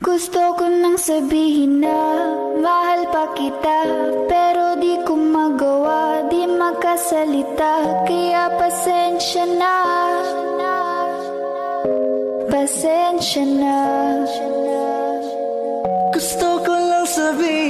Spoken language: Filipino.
Gusto ko nang sabihin na mahal pa kita, pero di ko magawa, di makasalita. Kaya pasensya na, pasensya na. Gusto ko lang sabihin